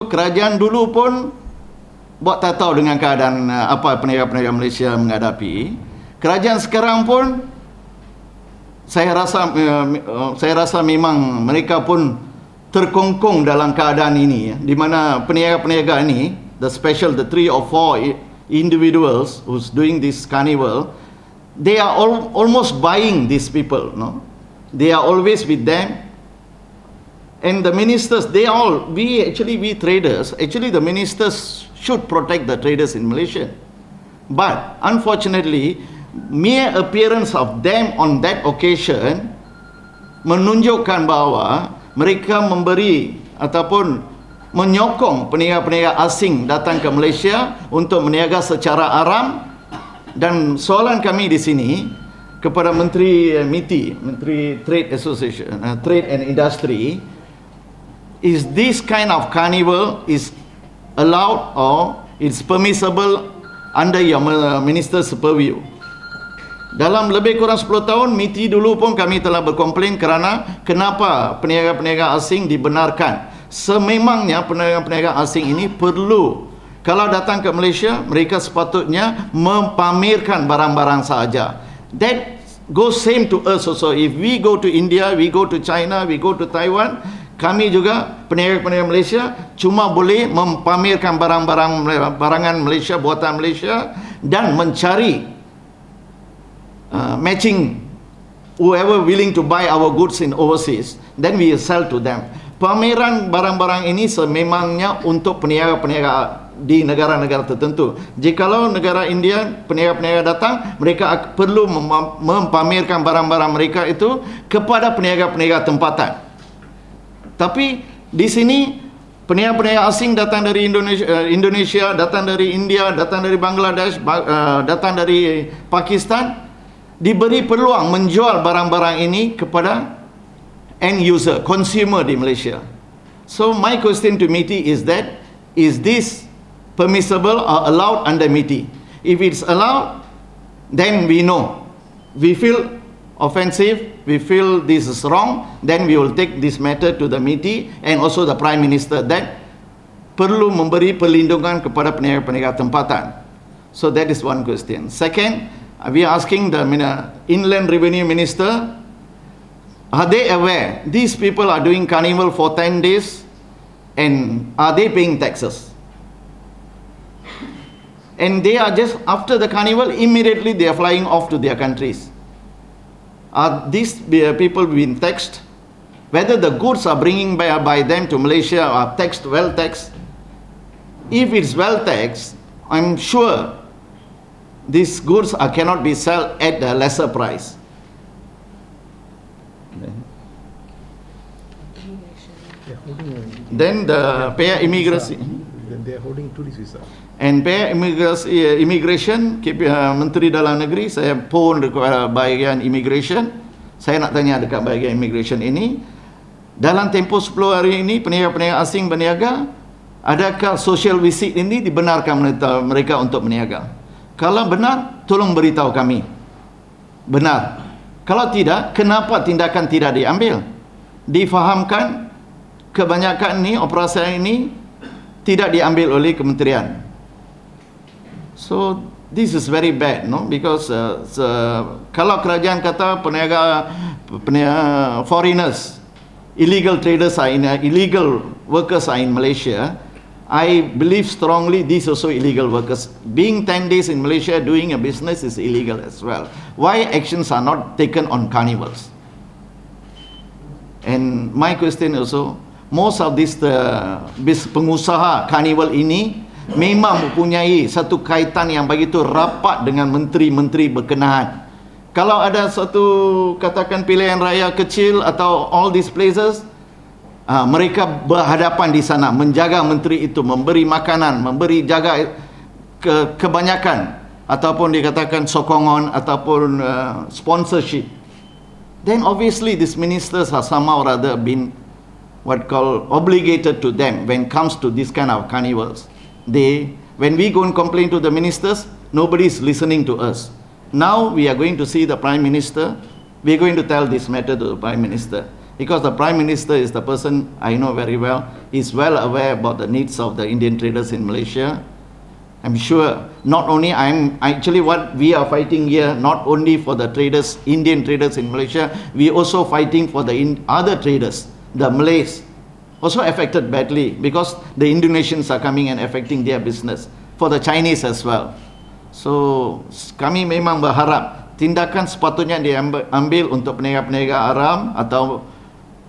kerajaan dulu pun buat tak tahu dengan keadaan apa peniaga-peniaga Malaysia menghadapi. Kerajaan sekarang pun saya rasa memang mereka pun terkongkong dalam keadaan ini, di mana peniaga-peniaga ini, the 3 or 4 individuals who's doing this carnival, they are almost buying these people, no? They are always with them. And the ministers, we traders, actually the ministers should protect the traders in Malaysia. But unfortunately, mere appearance of them on that occasion menunjukkan bahawa mereka memberi ataupun menyokong peniaga-peniaga asing datang ke Malaysia untuk berniaga secara aram. Dan soalan kami di sini kepada Menteri MITI, Menteri Trade Association, Trade and Industry, is this kind of carnival is allowed or it's permissible under your minister's purview? Dalam lebih kurang 10 tahun, MITI dulu pun kami telah berkomplain kerana kenapa peniaga-peniaga asing dibenarkan. Sememangnya peniaga-peniaga asing ini perlu, kalau datang ke Malaysia, mereka sepatutnya mempamerkan barang-barang sahaja. That goes same to us also. If we go to India, we go to China, we go to Taiwan, kami juga peniaga-peniaga Malaysia cuma boleh mempamerkan barangan Malaysia, buatan Malaysia, dan mencari matching whoever willing to buy our goods in overseas, then we sell to them. Pameran barang-barang ini sememangnya untuk peniaga-peniaga di negara-negara tertentu. Jikalau negara India peniaga-peniaga datang, mereka perlu mempamerkan barang-barang mereka itu kepada peniaga-peniaga tempatan. Tapi di sini peniaga-peniaga asing datang dari Indonesia, datang dari India, datang dari Bangladesh, datang dari Pakistan, diberi peluang menjual barang-barang ini kepada end user, consumer di Malaysia. So my question to MITI is that, is this permissible or allowed under MITI? If it's allowed, then we know. We feel offensive, we feel this is wrong, then we will take this matter to the MITI and also the Prime Minister that perlu memberi perlindungan kepada peniaga-peniaga tempatan. So that is one question. Second, we are asking the Inland Revenue Minister, are they aware these people are doing carnival for 10 days and are they paying taxes? And they are just after the carnival, immediately they are flying off to their countries. Are these people being taxed? Whether the goods are bringing by them to Malaysia are taxed, well taxed. If it's well taxed, I'm sure these goods cannot be sold at a lesser price. Then the pay immigration. They are holding tourist visa. And pay immigration, Menteri Dalam Negeri, saya pun dekat bahagian immigration. Saya nak tanya dekat bahagian immigration ini, dalam tempoh 10 hari ini peniaga-peniaga asing berniaga, adakah social visit ini dibenarkan mereka untuk berniaga? Kalau benar, tolong beritahu kami. Benar. Kalau tidak, kenapa tindakan tidak diambil? Difahamkan kebanyakan ini, operasi ini tidak diambil oleh kementerian. So this is very bad, no? Because kalau kerajaan kata peniaga foreigners, illegal traders are illegal workers are in Malaysia, I believe strongly these also illegal workers. Being 10 days in Malaysia doing a business is illegal as well. Why actions are not taken on carnivals? And my question also, most of these pengusaha carnival ini memang mempunyai satu kaitan yang begitu rapat dengan menteri-menteri berkenaan. Kalau ada satu katakan pilihan raya kecil atau all these places, mereka berhadapan di sana, menjaga menteri itu, memberi makanan, memberi jaga kebanyakan, ataupun dikatakan sokongan ataupun sponsorship. Then obviously these ministers are somehow or other been what called obligated to them when it comes to this kind of carnivals. When we go and complain to the ministers, nobody is listening to us. Now we are going to see the Prime Minister. We are going to tell this matter to the Prime Minister. because the Prime Minister is the person I know very well. He's well aware about the needs of the Indian traders in Malaysia. I'm sure not only actually what we are fighting here, not only for the traders, Indian traders in Malaysia, we also fighting for the other traders, the Malays, also affected badly because the Indonesians are coming and affecting their business, for the Chinese as well. So kami memang berharap tindakan sepatutnya diambil untuk peniaga-peniaga Arab atau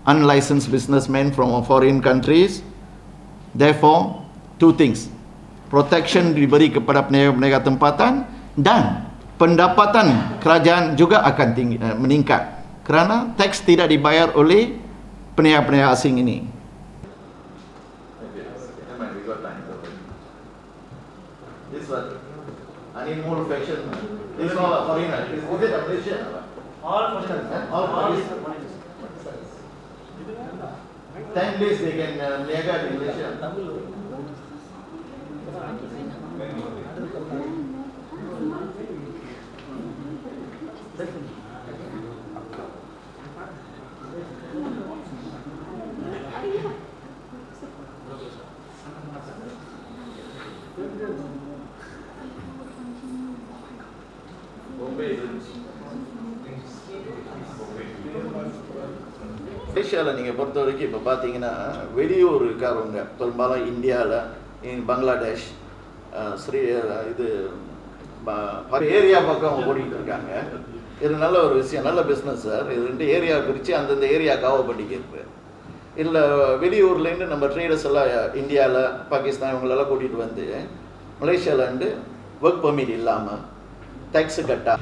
unlicensed businessmen from foreign countries. Therefore, two things: protection diberi kepada peniaga-peniaga tempatan, dan pendapatan kerajaan juga akan meningkat kerana teks tidak dibayar oleh peniaga-peniaga asing ini. This one, animal fashion. This all a foreigner. Is it a Malaysian? All foreigners. All foreigners. 10 days they can niaga in Malaysia. Malaysia நீங்க பொறுத்த வரைக்கும் இப்போ பார்த்தீங்கன்னா வெளியூர் இருக்காரவங்க பெரும்பாலும் இந்தியாவில், பங்களாதேஷ், இது ஏரியா பக்கம் ஓடிட்டு இருக்காங்க. இது நல்ல ஒரு விஷயம், நல்ல பிஸ்னஸ் சார். இது 2 ஏரியா பிரித்து அந்தந்த ஏரியா கவர் பண்ணிக்கிறது. இல்லை வெளியூர்லேருந்து நம்ம ட்ரேடர்ஸ் எல்லாம் இந்தியாவில், பாகிஸ்தான் இவங்களெல்லாம் கூட்டிகிட்டு வந்து மலேசியாவிலேருந்து ஒர்க் பர்மிட் இல்லாமல் டேக்ஸு கட்டா